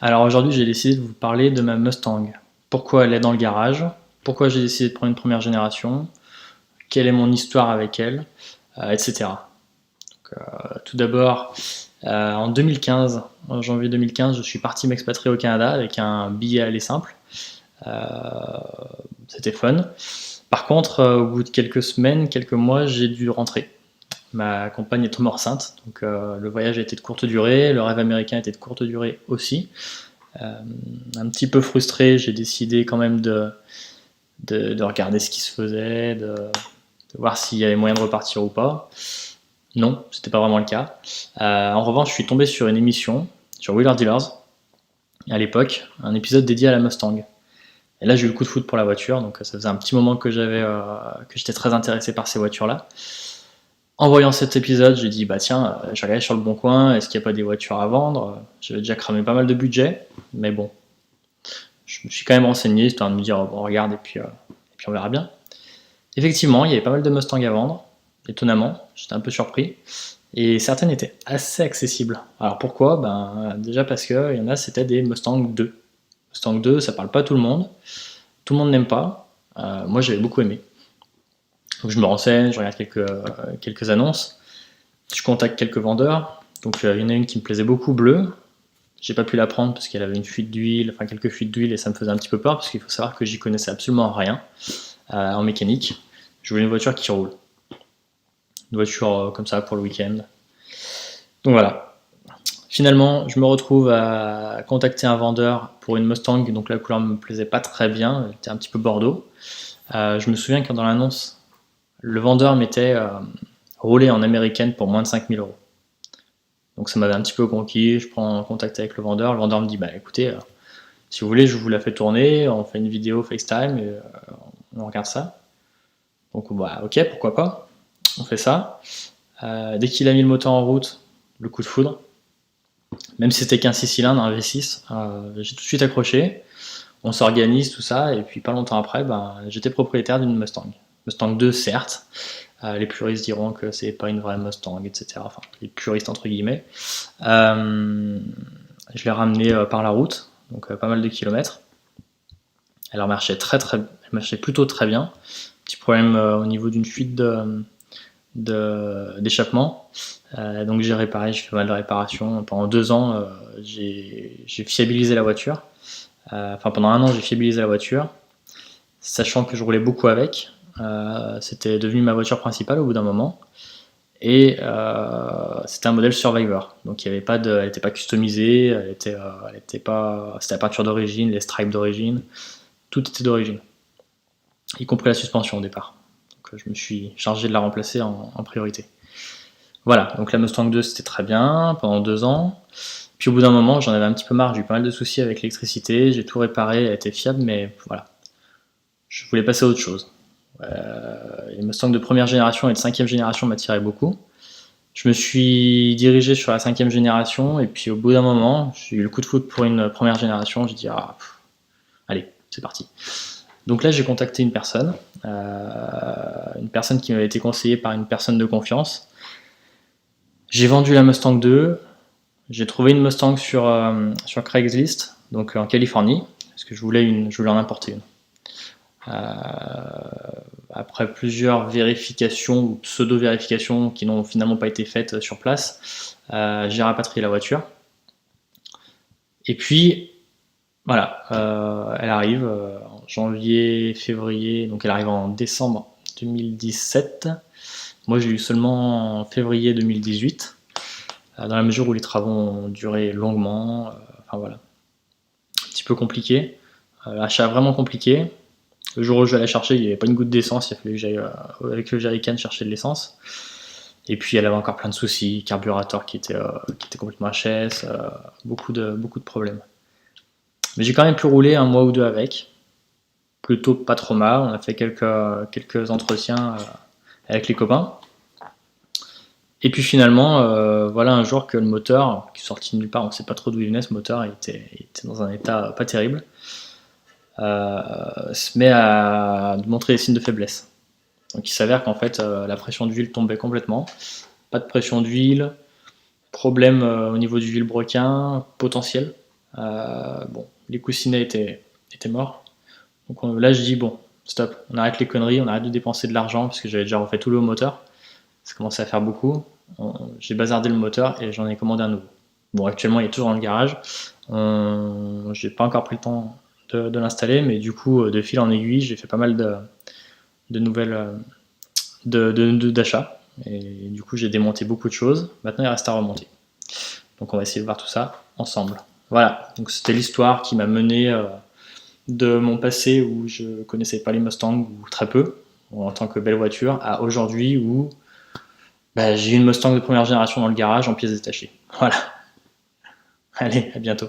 Alors aujourd'hui, j'ai décidé de vous parler de ma Mustang. Pourquoi elle est dans le garage, pourquoi j'ai décidé de prendre une première génération, quelle est mon histoire avec elle, etc. Tout d'abord, en 2015, en janvier 2015, je suis parti m'expatrier au Canada avec un billet aller simple. Euh, C'était fun. Par contre, au bout de quelques semaines, quelques mois, j'ai dû rentrer. Ma compagne est tombée enceinte, donc le voyage a été de courte durée, le rêve américain était de courte durée aussi. Euh, un petit peu frustré, j'ai décidé quand même de regarder ce qui se faisait, de voir s'il y avait moyen de repartir ou pas. Non, c'était pas vraiment le cas. En revanche, je suis tombé sur une émission sur Wheeler Dealers à l'époque, un épisode dédié à la Mustang. Et là, j'ai eu le coup de foudre pour la voiture, donc ça faisait un petit moment que j'étais très intéressé par ces voitures-là. En voyant cet épisode, j'ai dit bah tiens, je vais regarder sur le bon coin, est-ce qu'il n'y a pas des voitures à vendre? J'avais déjà cramé pas mal de budget, mais bon, je me suis quand même renseigné, histoire de me dire, bon, regarde, et puis on verra bien. Effectivement, il y avait pas mal de Mustang à vendre, étonnamment, j'étais un peu surpris, et certaines étaient assez accessibles. Alors pourquoi? Déjà parce qu'il y en a, c'était des Mustang 2. Mustang 2, ça parle pas à tout le monde n'aime pas, moi j'avais beaucoup aimé. Donc je me renseigne, je regarde quelques annonces, je contacte quelques vendeurs, donc il y en a une qui me plaisait beaucoup, bleue. J'ai pas pu la prendre parce qu'elle avait une fuite d'huile, enfin quelques fuites d'huile, et ça me faisait un petit peu peur parce qu'il faut savoir que j'y connaissais absolument rien en mécanique. Je voulais une voiture qui roule, une voiture comme ça pour le week-end. Donc voilà. Finalement, je me retrouve à contacter un vendeur pour une Mustang, donc la couleur me plaisait pas très bien, elle était un petit peu bordeaux. Je me souviens que dans l'annonce, le vendeur mettait rouler en américaine pour moins de 5 000 euros. Donc ça m'avait un petit peu conquis, je prends contact avec le vendeur me dit bah écoutez, si vous voulez je vous la fais tourner, on fait une vidéo FaceTime et on regarde ça. Donc bah ok, pourquoi pas, on fait ça. Dès qu'il a mis le moteur en route, le coup de foudre, même si c'était qu'un 6 cylindres, un V6, j'ai tout de suite accroché, on s'organise tout ça et puis pas longtemps après, j'étais propriétaire d'une Mustang. Mustang 2 certes, les puristes diront que c'est pas une vraie Mustang, etc. Enfin, les puristes entre guillemets. Je l'ai ramenée par la route, donc pas mal de kilomètres. Elle marchait plutôt très bien. Petit problème au niveau d'une fuite d'échappement. Donc j'ai réparé, j'ai fait pas mal de réparations. Pendant 2 ans, j'ai fiabilisé la voiture. Enfin, pendant un an, j'ai fiabilisé la voiture, sachant que je roulais beaucoup avec. C'était devenu ma voiture principale au bout d'un moment. Et c'était un modèle Survivor, donc il y avait pas elle n'était pas customisée, c'était la peinture d'origine, les stripes d'origine, tout était d'origine, y compris la suspension au départ. Donc je me suis chargé de la remplacer en priorité. Voilà, donc la Mustang 2 c'était très bien pendant 2 ans. Puis au bout d'un moment, j'en avais un petit peu marre, j'ai eu pas mal de soucis avec l'électricité, j'ai tout réparé, elle était fiable, mais voilà, je voulais passer à autre chose. Les Mustang de première génération et de cinquième génération m'attiraient beaucoup. Je me suis dirigé sur la cinquième génération et puis au bout d'un moment, j'ai eu le coup de foudre pour une première génération. J'ai dit allez, c'est parti. Donc là, j'ai contacté une personne qui m'avait été conseillée par une personne de confiance. J'ai vendu la Mustang 2. J'ai trouvé une Mustang sur Craigslist, donc en Californie, parce que je voulais en importer une. Après plusieurs vérifications ou pseudo-vérifications qui n'ont finalement pas été faites sur place, j'ai rapatrié la voiture. Et puis, voilà, elle arrive en janvier, février, donc elle arrive en décembre 2017. Moi, je l'ai eu seulement en février 2018, dans la mesure où les travaux ont duré longuement. Enfin voilà, un petit peu compliqué. Achat vraiment compliqué. Le jour où je vais la chercher, il n'y avait pas une goutte d'essence, il a fallu que j'aille avec le jerrycan chercher de l'essence. Et puis elle avait encore plein de soucis, carburateur qui était complètement HS, beaucoup de problèmes. Mais j'ai quand même pu rouler un mois ou deux avec, plutôt pas trop mal. On a fait quelques entretiens avec les copains. Et puis finalement, voilà un jour que le moteur, qui est sorti de nulle part, on ne sait pas trop d'où il venait ce moteur, il était dans un état pas terrible. Se met à montrer des signes de faiblesse. Donc il s'avère qu'en fait la pression d'huile tombait complètement, pas de pression d'huile, problème au niveau du vilebrequin potentiel, Bon, les coussinets étaient morts. Donc là, je dis bon, stop, on arrête les conneries, on arrête de dépenser de l'argent parce que j'avais déjà refait tout le moteur. Ça commençait à faire beaucoup. J'ai bazardé le moteur et j'en ai commandé un nouveau. Bon, actuellement, il est toujours dans le garage. J'ai pas encore pris le temps de l'installer, mais du coup, de fil en aiguille, j'ai fait pas mal de nouvelles d'achats. Et du coup, j'ai démonté beaucoup de choses. Maintenant, il reste à remonter. Donc, on va essayer de voir tout ça ensemble. Voilà, donc c'était l'histoire qui m'a mené de mon passé où je connaissais pas les Mustangs ou très peu, en tant que belle voiture, à aujourd'hui où j'ai une Mustang de première génération dans le garage en pièces détachées. Voilà, allez, à bientôt.